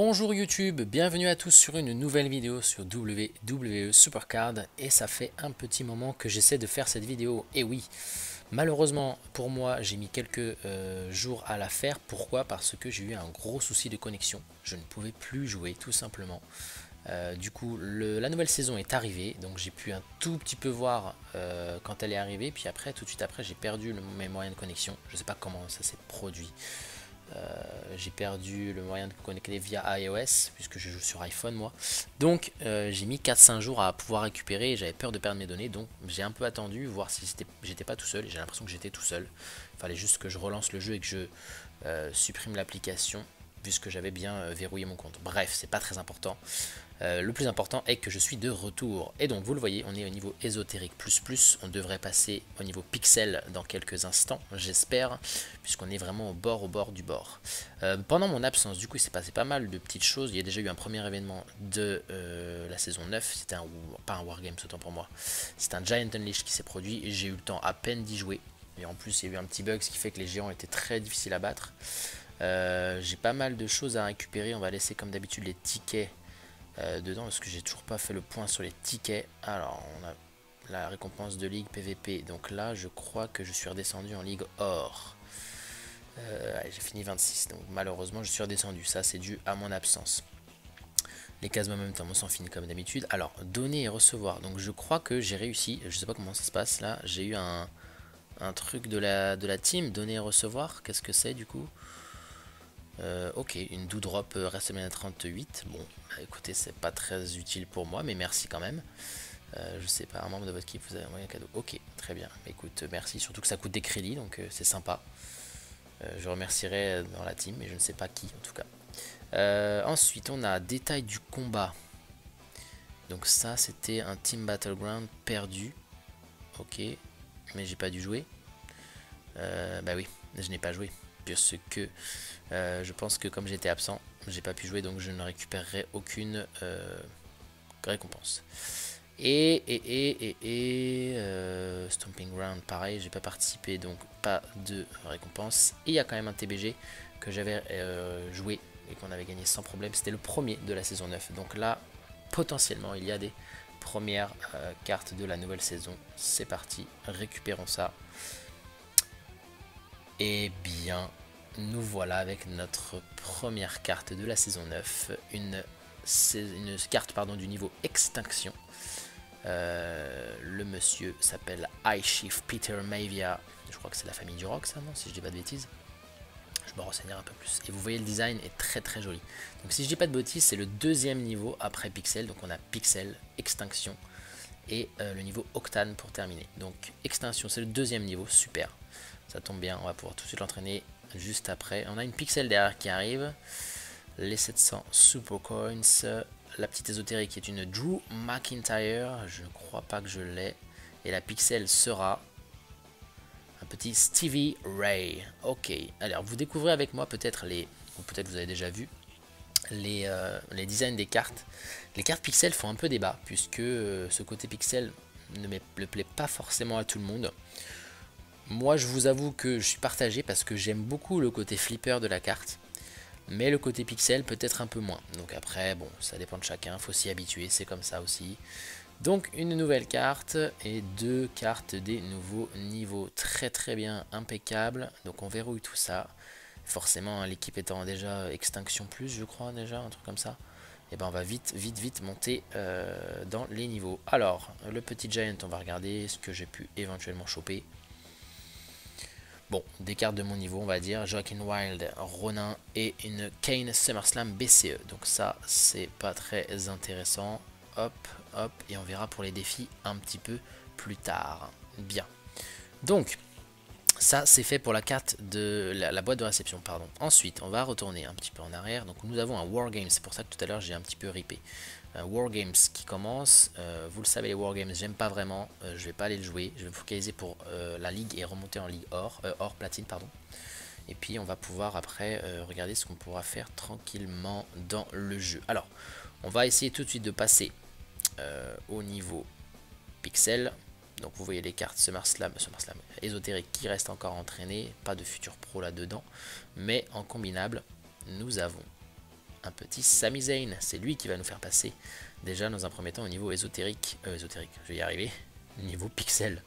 Bonjour YouTube, bienvenue à tous sur une nouvelle vidéo sur WWE Supercard et ça fait un petit moment que j'essaie de faire cette vidéo et oui, malheureusement pour moi j'ai mis quelques jours à la faire. Pourquoi? Parce que j'ai eu un gros souci de connexion, je ne pouvais plus jouer tout simplement. Du coup la nouvelle saison est arrivée, donc j'ai pu un tout petit peu voir quand elle est arrivée, puis après tout de suite après j'ai perdu mes moyens de connexion. Je sais pas comment ça s'est produit. J'ai perdu le moyen de connecter via iOS puisque je joue sur iPhone moi, donc j'ai mis 4-5 jours à pouvoir récupérer et j'avais peur de perdre mes données, donc j'ai un peu attendu voir si j'étais pas tout seul et j'ai l'impression que j'étais tout seul. Il fallait juste que je relance le jeu et que je supprime l'application puisque j'avais bien verrouillé mon compte. Bref, c'est pas très important. Le plus important est que je suis de retour. Et donc vous le voyez, on est au niveau ésotérique plus. On devrait passer au niveau pixel dans quelques instants, j'espère, puisqu'on est vraiment au bord du bord. Pendant mon absence, du coup, il s'est passé pas mal de petites choses. Il y a déjà eu un premier événement de la saison 9. C'était pas un Wargames, autant pour moi. C'est un Giant Unleashed qui s'est produit et j'ai eu le temps à peine d'y jouer. Et en plus, il y a eu un petit bug, ce qui fait que les géants étaient très difficiles à battre. J'ai pas mal de choses à récupérer. On va laisser comme d'habitude les tickets dedans parce que j'ai toujours pas fait le point sur les tickets. Alors on a la récompense de ligue PVP, donc là je crois que je suis redescendu en ligue or. J'ai fini 26, donc malheureusement je suis redescendu, ça c'est dû à mon absence. Les cases en même temps, on s'en finit comme d'habitude. Alors donner et recevoir, donc je crois que j'ai réussi, je sais pas comment ça se passe là, j'ai eu un truc de la team, donner et recevoir, qu'est-ce que c'est du coup? Ok, une Doudrop WrestleMania 38. Bon, bah, écoutez, c'est pas très utile pour moi, mais merci quand même. Je sais pas, un membre de votre équipe vous avez envoyé un cadeau. Ok, très bien. Écoute, merci. Surtout que ça coûte des crédits, donc c'est sympa. Je remercierai dans la team, mais je ne sais pas qui en tout cas. Ensuite, on a détail du combat. Donc ça, c'était un Team Battleground perdu. Ok, mais j'ai pas dû jouer. Bah oui, je n'ai pas joué. Parce que je pense que comme j'étais absent, j'ai pas pu jouer, donc je ne récupérerai aucune récompense. Stomping Ground, pareil, j'ai pas participé, donc pas de récompense. Et il y a quand même un TBG que j'avais joué et qu'on avait gagné sans problème. C'était le premier de la saison 9. Donc là, potentiellement, il y a des premières cartes de la nouvelle saison. C'est parti, récupérons ça. Et bien, nous voilà avec notre première carte de la saison 9, une carte du niveau extinction. Le monsieur s'appelle High Chief Peter Maivia, je crois que c'est la famille du rock ça, non, si je dis pas de bêtises. Je me renseignerai un peu plus. Et vous voyez, le design est très joli. Donc si je dis pas de bêtises, c'est le deuxième niveau après Pixel, donc on a Pixel, Extinction et le niveau Octane pour terminer. Donc Extinction c'est le deuxième niveau, super. Ça tombe bien, on va pouvoir tout de suite l'entraîner juste après. On a une Pixel derrière qui arrive. Les 700 Super Coins. La petite ésotérique qui est une Drew McIntyre. Je ne crois pas que je l'ai. Et la Pixel sera un petit Stevie Ray. Ok, alors vous découvrez avec moi peut-être ou peut-être vous avez déjà vu, les designs des cartes. Les cartes Pixel font un peu débat, puisque ce côté Pixel ne plaît pas forcément à tout le monde. Moi je vous avoue que je suis partagé parce que j'aime beaucoup le côté flipper de la carte, mais le côté pixel peut-être un peu moins. Donc après bon, ça dépend de chacun, faut s'y habituer, c'est comme ça aussi. Donc une nouvelle carte et deux cartes des nouveaux niveaux, très bien, impeccable. Donc on verrouille tout ça, forcément l'équipe étant déjà extinction plus je crois, déjà un truc comme ça. Et ben on va vite monter dans les niveaux. Alors le petit Giant, on va regarder ce que j'ai pu éventuellement choper. Bon, des cartes de mon niveau, on va dire. Joaquin Wild, Ronin et une Kane SummerSlam BCE. Donc ça, c'est pas très intéressant. Hop, et on verra pour les défis un petit peu plus tard. Bien. Donc, ça, c'est fait pour la carte de la boîte de réception, pardon. Ensuite, on va retourner un petit peu en arrière. Donc, nous avons un Wargame. C'est pour ça que tout à l'heure, j'ai un petit peu ripé. Wargames qui commence, vous le savez, les Wargames j'aime pas vraiment, je vais pas aller le jouer, je vais me focaliser pour la ligue et remonter en ligue or platine pardon. Et puis on va pouvoir après regarder ce qu'on pourra faire tranquillement dans le jeu. Alors on va essayer tout de suite de passer au niveau pixel. Donc vous voyez les cartes SummerSlam ésotérique qui restent encore entraînées, pas de futur pro là dedans, mais en combinable nous avons un petit Sami Zayn. C'est lui qui va nous faire passer déjà dans un premier temps au niveau ésotérique. Ésotérique, je vais y arriver. Niveau pixel.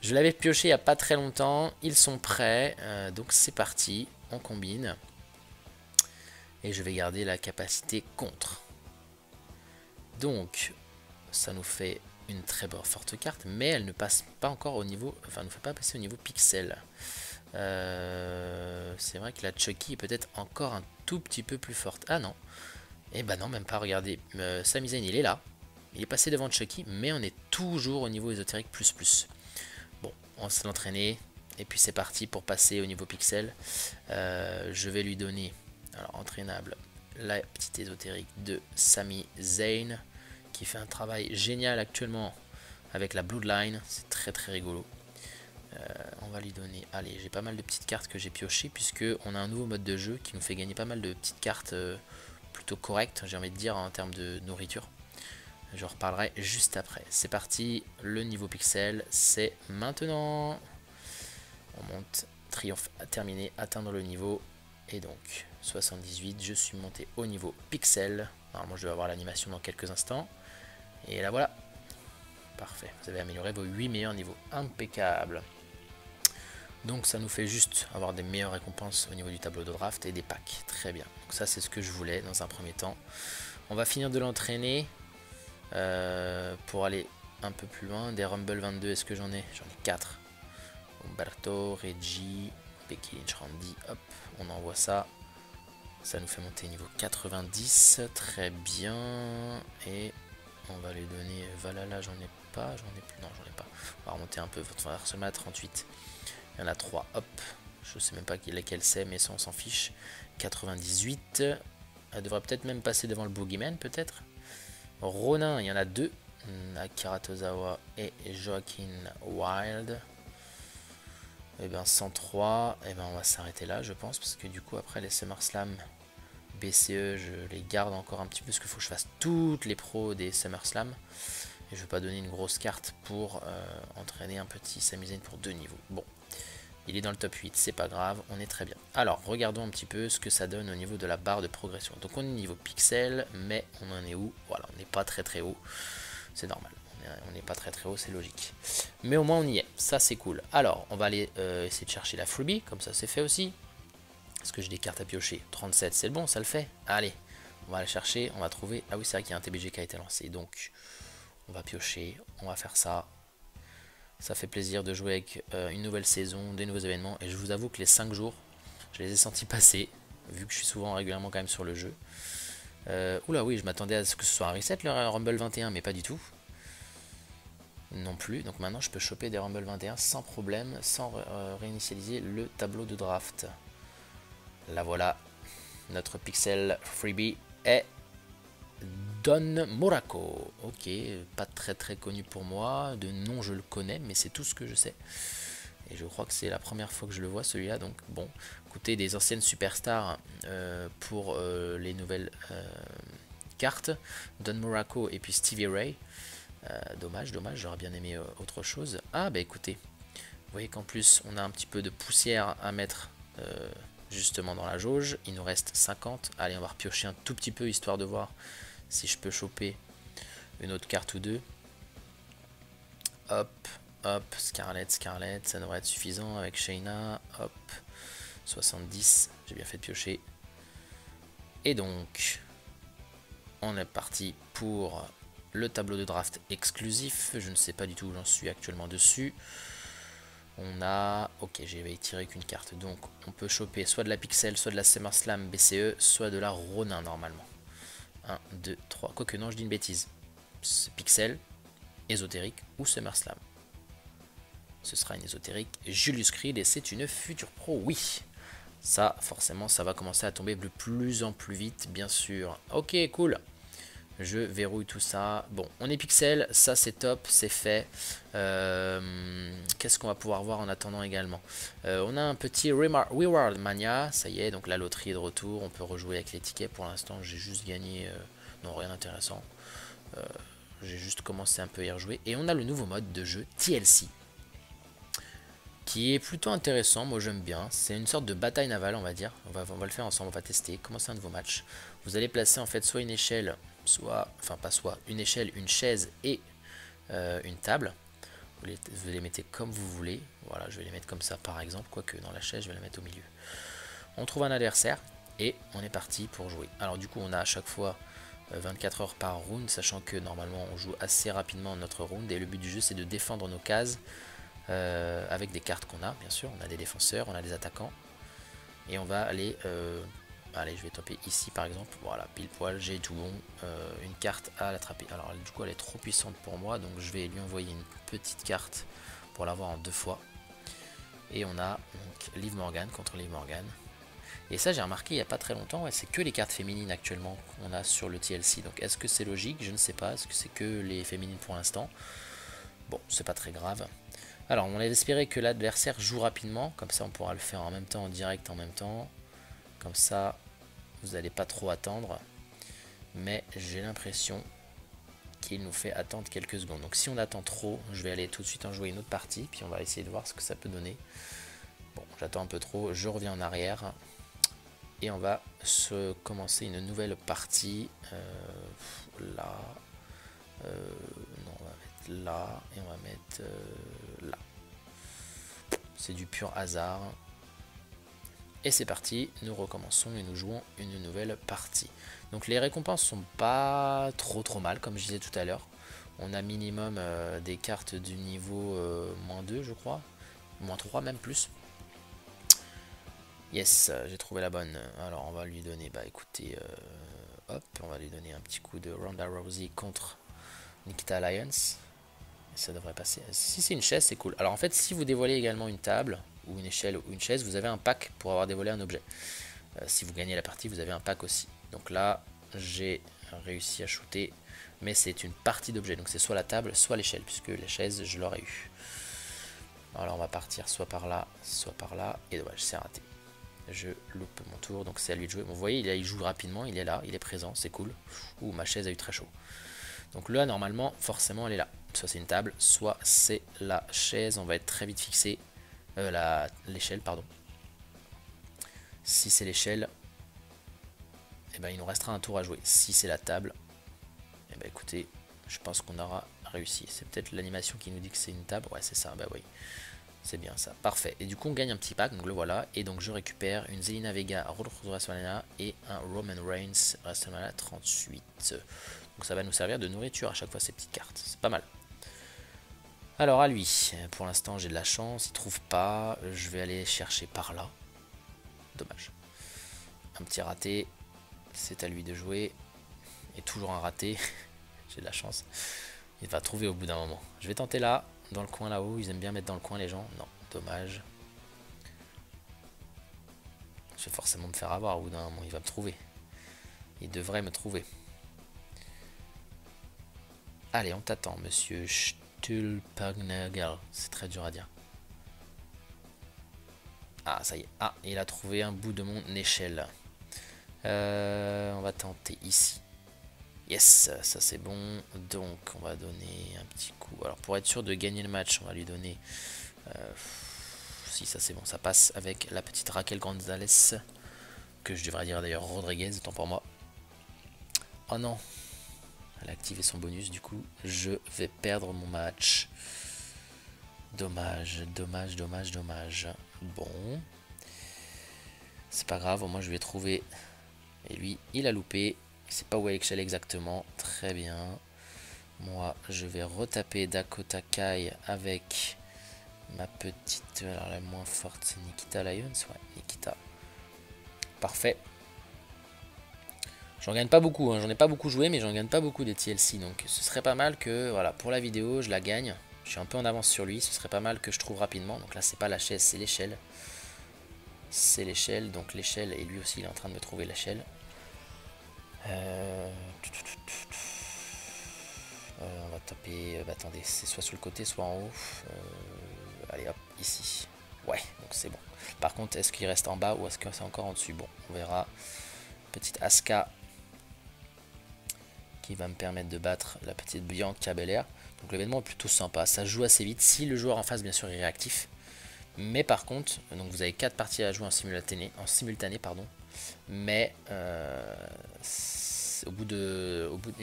Je l'avais pioché il n'y a pas très longtemps. Ils sont prêts. Donc c'est parti. On combine. Et je vais garder la capacité contre. Donc ça nous fait une très forte carte. Mais elle ne passe pas encore au niveau... Enfin, elle ne fait pas passer au niveau pixel. C'est vrai que la Chucky est peut-être encore un tout petit peu plus forte. Ah non. Et bah non, même pas, regardez. Sami Zayn, il est là. Il est passé devant Chucky, mais on est toujours au niveau ésotérique plus. Bon, on va l'entraîner. Et puis c'est parti pour passer au niveau pixel. Je vais lui donner, alors entraînable, la petite ésotérique de Sami Zayn, qui fait un travail génial actuellement avec la Bloodline. C'est très rigolo. On va lui donner, allez, j'ai pas mal de petites cartes que j'ai piochées, puisque on a un nouveau mode de jeu qui nous fait gagner pas mal de petites cartes plutôt correctes, j'ai envie de dire, en termes de nourriture. Je reparlerai juste après. C'est parti, le niveau pixel, c'est maintenant. On monte, triomphe terminé, atteindre le niveau. Et donc, 78, je suis monté au niveau pixel. Normalement, je dois avoir l'animation dans quelques instants. Et là, voilà. Parfait, vous avez amélioré vos 8 meilleurs niveaux. Impeccable. Donc ça nous fait juste avoir des meilleures récompenses au niveau du tableau de draft et des packs. Très bien. Donc ça c'est ce que je voulais dans un premier temps. On va finir de l'entraîner pour aller un peu plus loin. Des Rumble 22, est-ce que j'en ai? J'en ai 4. Umberto, Reggie, Becky Lynch, Randy. Hop, on envoie ça. Ça nous fait monter niveau 90. Très bien. Et on va lui donner... Valhalla, j'en ai pas. J'en ai plus. Non, j'en ai pas. On va remonter un peu. On va seulement à 38. Il y en a 3, hop, je sais même pas laquelle c'est, mais ça on s'en fiche. 98, elle devrait peut-être même passer devant le Boogeyman, peut-être. Ronin, il y en a 2, Akira Tozawa et Joaquin Wild. Et bien 103, et ben on va s'arrêter là, je pense, parce que du coup après les SummerSlam BCE, je les garde encore un petit peu, parce qu'il faut que je fasse toutes les pros des SummerSlam. Et je ne vais pas donner une grosse carte pour entraîner un petit Sami Zayn pour 2 niveaux. Bon. Il est dans le top 8, c'est pas grave, on est très bien. Alors, regardons un petit peu ce que ça donne au niveau de la barre de progression. Donc on est niveau pixel, mais on en est où? Voilà, on n'est pas très haut, c'est normal. On n'est pas très haut, c'est logique. Mais au moins on y est, ça c'est cool. Alors, on va aller essayer de chercher la freebie, comme ça c'est fait aussi. Est-ce que j'ai des cartes à piocher? 37, c'est bon, ça le fait. Allez, on va la chercher, on va trouver... Ah oui, c'est vrai qu'il y a un TBG qui a été lancé, donc on va piocher, on va faire ça. Ça fait plaisir de jouer avec une nouvelle saison, des nouveaux événements. Et je vous avoue que les 5 jours, je les ai sentis passer, vu que je suis souvent régulièrement quand même sur le jeu. Oula oui, je m'attendais à ce que ce soit un reset le Rumble 21, mais pas du tout. Non plus, donc maintenant je peux choper des Rumble 21 sans problème, sans réinitialiser le tableau de draft. Là voilà, notre pixel freebie est Don Muraco. Ok, pas très connu pour moi, de nom je le connais, mais c'est tout ce que je sais. Et je crois que c'est la première fois que je le vois celui-là, donc bon, écoutez, des anciennes superstars pour les nouvelles cartes, Don Muraco et puis Stevie Ray. Dommage, j'aurais bien aimé autre chose. Ah bah écoutez, vous voyez qu'en plus on a un petit peu de poussière à mettre justement dans la jauge. Il nous reste 50, allez on va repiocher un tout petit peu histoire de voir si je peux choper une autre carte ou deux. Hop, hop, Scarlett, ça devrait être suffisant avec Shayna. Hop, 70, j'ai bien fait de piocher. Et donc, on est parti pour le tableau de draft exclusif. Je ne sais pas du tout où j'en suis actuellement dessus. On a... Ok, j'avais tiré qu'une carte. Donc, on peut choper soit de la Pixel, soit de la SummerSlam BCE, soit de la Ronin normalement. 1, 2, 3. Quoique non, je dis une bêtise. Pixel, ésotérique ou SummerSlam. Ce sera une ésotérique Julius Creed et c'est une future pro, oui. Ça, forcément, ça va commencer à tomber de plus en plus vite, bien sûr. Ok, cool. Je verrouille tout ça. Bon, on est pixel, ça c'est top, c'est fait. Qu'est-ce qu'on va pouvoir voir en attendant également? On a un petit Reward Mania, ça y est, donc la loterie est de retour. On peut rejouer avec les tickets. Pour l'instant, j'ai juste gagné, non, rien d'intéressant. J'ai juste commencé un peu à y rejouer. Et on a le nouveau mode de jeu TLC, qui est plutôt intéressant, moi j'aime bien. C'est une sorte de bataille navale, on va dire. On va le faire ensemble, on va tester. Commencer un de vos matchs. Vous allez placer en fait soit une échelle, une échelle, une chaise et une table. Vous les mettez comme vous voulez. Voilà, je vais les mettre comme ça par exemple, quoique dans la chaise je vais la mettre au milieu. On trouve un adversaire et on est parti pour jouer. Alors du coup on a à chaque fois 24 heures par round, sachant que normalement on joue assez rapidement notre round et le but du jeu c'est de défendre nos cases. Avec des cartes qu'on a, bien sûr, on a des défenseurs, on a des attaquants, et on va aller, allez, je vais taper ici par exemple, voilà, pile poil, j'ai tout bon, une carte à l'attraper. Alors du coup elle est trop puissante pour moi, donc je vais lui envoyer une petite carte pour l'avoir en 2 fois, et on a donc Liv Morgan contre Liv Morgan. Et ça j'ai remarqué il n'y a pas très longtemps, ouais, c'est que les cartes féminines actuellement qu'on a sur le TLC, donc est-ce que c'est logique? Je ne sais pas, est-ce que c'est que les féminines pour l'instant? Bon, c'est pas très grave. Alors, on va espérer que l'adversaire joue rapidement, comme ça on pourra le faire en même temps, en direct en même temps. Comme ça, vous n'allez pas trop attendre. Mais j'ai l'impression qu'il nous fait attendre quelques secondes. Donc si on attend trop, je vais aller tout de suite en jouer une autre partie, puis on va essayer de voir ce que ça peut donner. Bon, j'attends un peu trop, je reviens en arrière. Et on va se commencer une nouvelle partie. Là. Non, on va mettre là, et on va mettre là. C'est du pur hasard. Et c'est parti, nous recommençons et nous jouons une nouvelle partie. Donc les récompenses sont pas trop mal, comme je disais tout à l'heure. On a minimum des cartes du niveau -2 je crois, -3 même plus. Yes, j'ai trouvé la bonne. Alors on va lui donner, bah écoutez, hop, on va lui donner un petit coup de Ronda Rousey contre Nikita Alliance. Ça devrait passer. Si c'est une chaise, c'est cool. Alors en fait, si vous dévoilez également une table, ou une échelle, ou une chaise, vous avez un pack pour avoir dévoilé un objet. Si vous gagnez la partie, vous avez un pack aussi. Donc là, j'ai réussi à shooter, mais c'est une partie d'objet. Donc c'est soit la table, soit l'échelle, puisque les chaises, je l'aurais eu. Alors on va partir soit par là, et dommage, c'est raté. Je loupe mon tour, donc c'est à lui de jouer. Bon, vous voyez, il joue rapidement, il est là, il est présent, c'est cool. Ouh, ma chaise a eu très chaud. Donc là, normalement, forcément, elle est là. Soit c'est une table, soit c'est la chaise. On va être très vite fixé. L'échelle, pardon. Si c'est l'échelle, eh ben, il nous restera un tour à jouer. Si c'est la table, eh ben, écoutez, je pense qu'on aura réussi. C'est peut-être l'animation qui nous dit que c'est une table. Ouais, c'est ça, bah oui. C'est bien ça, parfait. Et du coup, on gagne un petit pack, donc le voilà. Et donc, je récupère une Zelina Vega Road to WrestleMania et un Roman Reigns WrestleMania 38. Donc ça va nous servir de nourriture à chaque fois ces petites cartes, c'est pas mal. Alors à lui, pour l'instant j'ai de la chance, il trouve pas, je vais aller chercher par là. Dommage. Un petit raté, c'est à lui de jouer. Et toujours un raté, j'ai de la chance. Il va trouver au bout d'un moment. Je vais tenter là, dans le coin là-haut, ils aiment bien mettre dans le coin les gens. Non, dommage. Je vais forcément me faire avoir au bout d'un moment, il va me trouver. Il devrait me trouver. Allez, on t'attend, monsieur Stulpagnagal. C'est très dur à dire. Ah, ça y est. Ah, il a trouvé un bout de mon échelle. On va tenter ici. Yes, ça c'est bon. Donc, on va donner un petit coup. Alors, pour être sûr de gagner le match, on va lui donner... si, ça c'est bon. Ça passe avec la petite Raquel Gonzalez. Que je devrais dire d'ailleurs Rodriguez, tant pour moi. Oh non. Elle a activé son bonus, du coup, je vais perdre mon match. Dommage, dommage, dommage, dommage. Bon. C'est pas grave, moi je vais trouver. Et lui, il a loupé. Il sait pas où est l'échelle exactement. Très bien. Moi, je vais retaper Dakota Kai avec ma petite... Alors la moins forte, c'est Nikita Lyons. Ouais, Nikita. Parfait. J'en gagne pas beaucoup, hein. J'en ai pas beaucoup joué, mais j'en gagne pas beaucoup des TLC. Donc ce serait pas mal que, voilà, pour la vidéo, je la gagne. Je suis un peu en avance sur lui, ce serait pas mal que je trouve rapidement. Donc là, c'est pas la chaise, c'est l'échelle. C'est l'échelle, donc l'échelle, et lui aussi, il est en train de me trouver l'échelle. On va taper, bah, attendez, c'est soit sur le côté, soit en haut. Allez hop, ici. Ouais, donc c'est bon. Par contre, est-ce qu'il reste en bas ou est-ce que c'est encore en dessus? Bon, on verra. Petite Asuka qui va me permettre de battre la petite Bianca Belair. Donc l'événement est plutôt sympa, ça joue assez vite. Si le joueur en face bien sûr est réactif, Mais par contre, donc vous avez 4 parties à jouer en simultané pardon. Mais une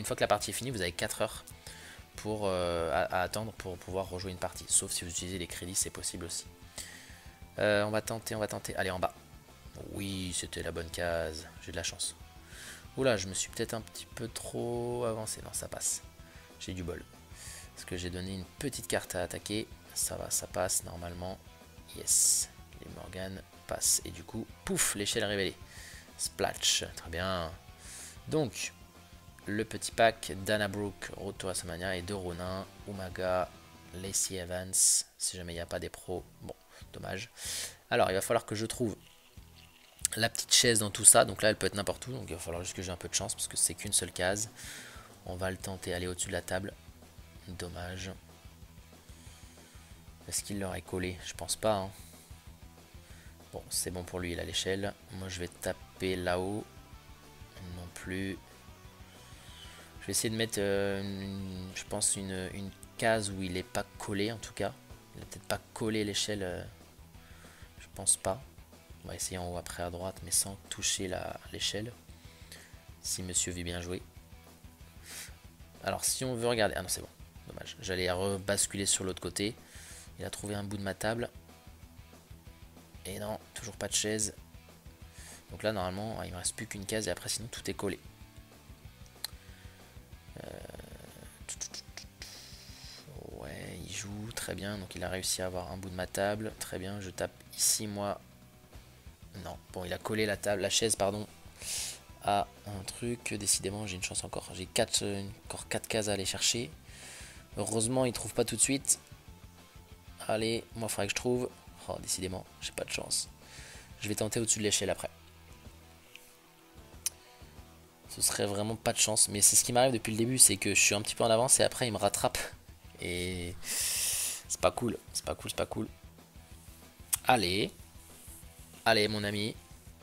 fois que la partie est finie, vous avez 4 heures pour, à attendre pour pouvoir rejouer une partie. Sauf si vous utilisez les crédits, c'est possible aussi. On va tenter. Allez, en bas. Oui, c'était la bonne case. J'ai de la chance. Oula, je me suis peut-être un petit peu trop avancé. Non, ça passe. J'ai du bol. Parce que j'ai donné une petite carte à attaquer. Ça va, ça passe normalement. Yes. Les Morgan passent. Et du coup, pouf, l'échelle révélée. Splatch. Très bien. Donc, le petit pack Dana Brooke, Roto Asamania et deux Ronin, Umaga, Lacey Evans. Si jamais il n'y a pas des pros. Bon, dommage. Alors, il va falloir que je trouve la petite chaise dans tout ça. Donc là, elle peut être n'importe où. Donc il va falloir juste que j'ai un peu de chance parce que c'est qu'une seule case. On va le tenter. Aller au-dessus de la table. Dommage. Est-ce qu'il l'aurait collé? Je pense pas. Hein. Bon, c'est bon pour lui, il a l'échelle. Moi, je vais taper là-haut. Non plus. Je vais essayer de mettre, je pense, une case où il n'est pas collé, en tout cas. Il n'a peut-être pas collé l'échelle. Je pense pas. On va essayer en haut après à droite, mais sans toucher l'échelle. Si monsieur veut bien jouer. Alors, si on veut regarder... Ah non, c'est bon. Dommage. J'allais rebasculer sur l'autre côté. Il a trouvé un bout de ma table. Et non, toujours pas de chaise. Donc là, normalement, il me reste plus qu'une case et après, sinon, tout est collé. Ouais, il joue très bien. Donc il a réussi à avoir un bout de ma table. Très bien, je tape ici, moi. Non, bon, il a collé la chaise, pardon, à un truc. Décidément, j'ai une chance encore. J'ai encore 4 cases à aller chercher. Heureusement, il trouve pas tout de suite. Allez, moi, il faudrait que je trouve. Oh, décidément, j'ai pas de chance. Je vais tenter au-dessus de l'échelle après. Ce serait vraiment pas de chance. Mais c'est ce qui m'arrive depuis le début, c'est que je suis un petit peu en avance et après, il me rattrape. Et c'est pas cool, c'est pas cool, c'est pas cool. Allez, allez mon ami.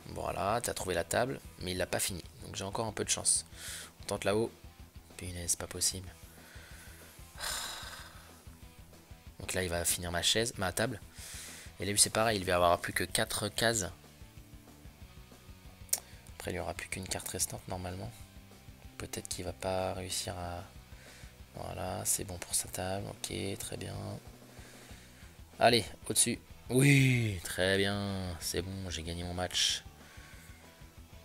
Voilà, t'as trouvé la table, mais il l'a pas fini. Donc j'ai encore un peu de chance. On tente là-haut. Punaise, c'est pas possible. Donc là, il va finir ma table. Et là, c'est pareil, il va avoir plus que 4 cases. Après, il n'y aura plus qu'une carte restante normalement. Peut-être qu'il va pas réussir à... Voilà, c'est bon pour sa table. Ok, très bien. Allez, au-dessus. Oui, très bien. C'est bon, j'ai gagné mon match.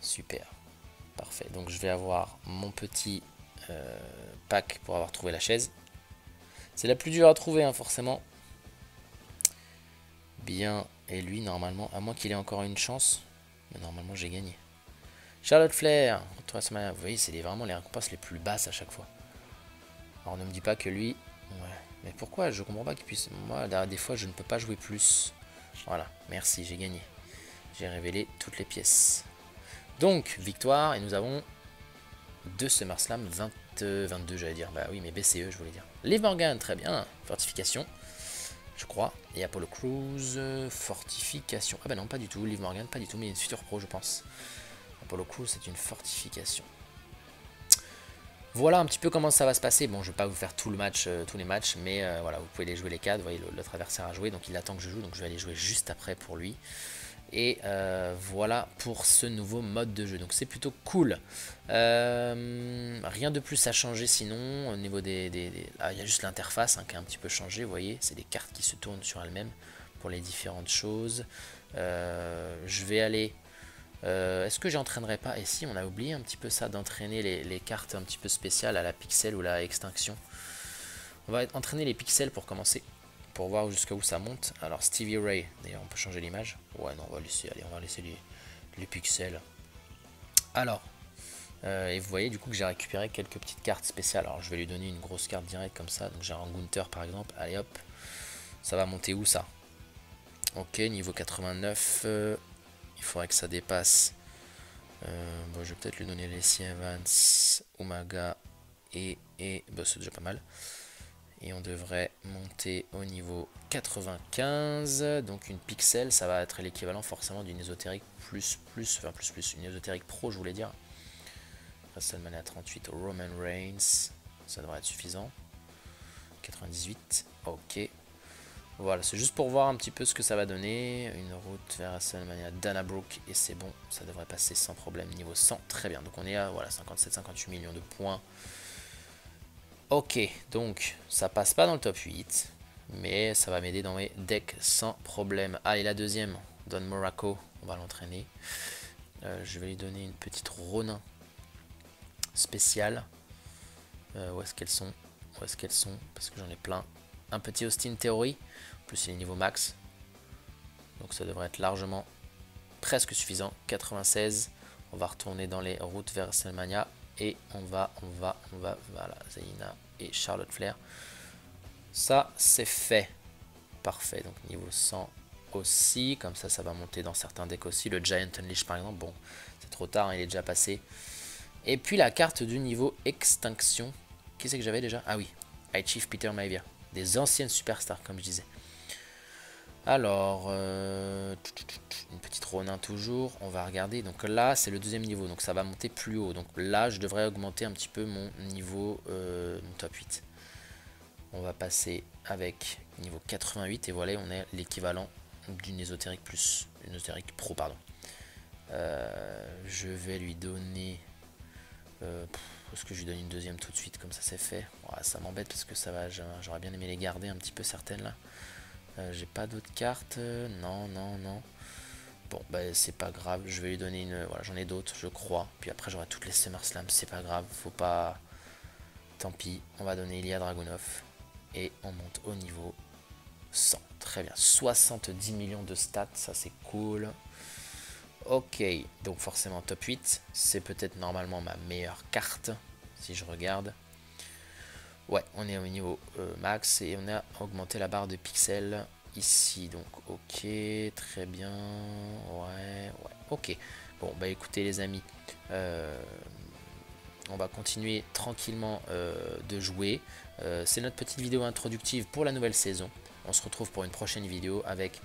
Super. Parfait. Donc je vais avoir mon petit pack pour avoir trouvé la chaise. C'est la plus dure à trouver, hein, forcément. Bien. Et lui, normalement, à moins qu'il ait encore une chance. Mais normalement, j'ai gagné. Charlotte Flair. Vous voyez, c'est vraiment les récompenses les plus basses à chaque fois. Alors ne me dis pas que lui... Ouais. Mais pourquoi? Je comprends pas qu'il puisse... Moi, des fois, je ne peux pas jouer plus. Voilà. Merci, j'ai gagné. J'ai révélé toutes les pièces. Donc, victoire. Et nous avons 2 SummerSlam 22, j'allais dire. Bah oui, mais BCE, je voulais dire. Liv Morgan, très bien. Fortification, je crois. Et Apollo Crews, fortification. Ah bah non, pas du tout. Liv Morgan, pas du tout. Mais une future pro, je pense. Apollo Crews, c'est une fortification. Voilà un petit peu comment ça va se passer. Bon, je vais pas vous faire tout le match, tous les matchs, mais voilà, vous pouvez les jouer les 4. Vous voyez, l'autre adversaire a joué, donc il attend que je joue, donc je vais aller jouer juste après pour lui. Et voilà pour ce nouveau mode de jeu. Donc c'est plutôt cool. Rien de plus à changer sinon. Au niveau Ah, il y a juste l'interface hein, qui a un petit peu changé. Vous voyez, c'est des cartes qui se tournent sur elles-mêmes pour les différentes choses. Je vais aller... Est-ce que j'entraînerai pas? Et si, on a oublié un petit peu ça, d'entraîner les cartes un petit peu spéciales à la pixel ou la extinction. On va entraîner les pixels pour commencer. Pour voir jusqu'à où ça monte. Alors Stevie Ray, d'ailleurs on peut changer l'image. Ouais non on va laisser, allez on va laisser les pixels. Alors, et vous voyez du coup que j'ai récupéré quelques petites cartes spéciales. Alors je vais lui donner une grosse carte directe comme ça. Donc j'ai un Gunther par exemple. Allez hop, ça va monter où ça? Ok, niveau 89, il faudrait que ça dépasse. Bon, je vais peut-être lui donner les Evans, Umaga et bah, c'est déjà pas mal. Et on devrait monter au niveau 95. Donc une pixel, ça va être l'équivalent forcément d'une ésotérique plus, une ésotérique pro, je voulais dire. WrestleMania 38, Roman Reigns, ça devrait être suffisant. 98, ok. Voilà, c'est juste pour voir un petit peu ce que ça va donner. Une route vers WrestleMania Dannabrook et c'est bon, ça devrait passer sans problème. Niveau 100, très bien. Donc on est à voilà, 57-58 millions de points. Ok, donc ça passe pas dans le top 8, mais ça va m'aider dans mes decks sans problème. Allez, la deuxième, Don Morocco, on va l'entraîner. Je vais lui donner une petite Ronin spéciale. Où est-ce qu'elles sont? Où est-ce qu'elles sont? Parce que j'en ai plein. Un petit Austin Theory, en plus il est niveau max. Donc ça devrait être largement presque suffisant. 96, on va retourner dans les routes vers WrestleMania. Et on va, voilà, Zaina et Charlotte Flair. Ça, c'est fait. Parfait, donc niveau 100 aussi. Comme ça va monter dans certains decks aussi. Le Giant Unleash par exemple, bon, c'est trop tard, hein, il est déjà passé. Et puis la carte du niveau Extinction. Qui c'est que j'avais déjà? Ah oui, High Chief Peter Maivia. Des anciennes superstars, comme je disais. Alors, une petite Ronin toujours. On va regarder. Donc là, c'est le deuxième niveau. Donc ça va monter plus haut. Donc là, je devrais augmenter un petit peu mon niveau, mon top 8. On va passer avec niveau 88. Et voilà, on est l'équivalent d'une ésotérique plus. Une ésotérique pro, pardon. Je vais lui donner... est-ce que je lui donne une deuxième tout de suite comme ça c'est fait? Ouais, ça m'embête parce que ça va, j'aurais bien aimé les garder un petit peu certaines là. J'ai pas d'autres cartes, non. Bon bah c'est pas grave, je vais lui donner une, voilà j'en ai d'autres je crois. Puis après j'aurai toutes les SummerSlam, c'est pas grave, faut pas, tant pis. On va donner Ilya Dragunov et on monte au niveau 100, très bien. 70 millions de stats, ça c'est cool. Ok, donc forcément top 8, c'est peut-être normalement ma meilleure carte, si je regarde. Ouais, on est au niveau max et on a augmenté la barre de pixels ici, donc ok, très bien, ouais, ok. Bon, bah écoutez les amis, on va continuer tranquillement de jouer. C'est notre petite vidéo introductive pour la nouvelle saison. On se retrouve pour une prochaine vidéo avec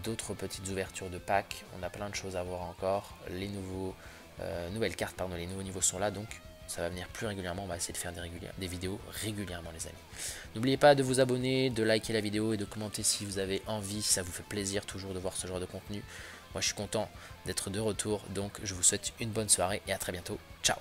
d'autres petites ouvertures de packs. On a plein de choses à voir encore. Les nouvelles cartes, pardon, les nouveaux niveaux sont là, donc ça va venir plus régulièrement. On va essayer de faire des vidéos régulièrement, les amis. N'oubliez pas de vous abonner, de liker la vidéo et de commenter si vous avez envie, si ça vous fait plaisir toujours de voir ce genre de contenu. Moi, je suis content d'être de retour, donc je vous souhaite une bonne soirée et à très bientôt. Ciao!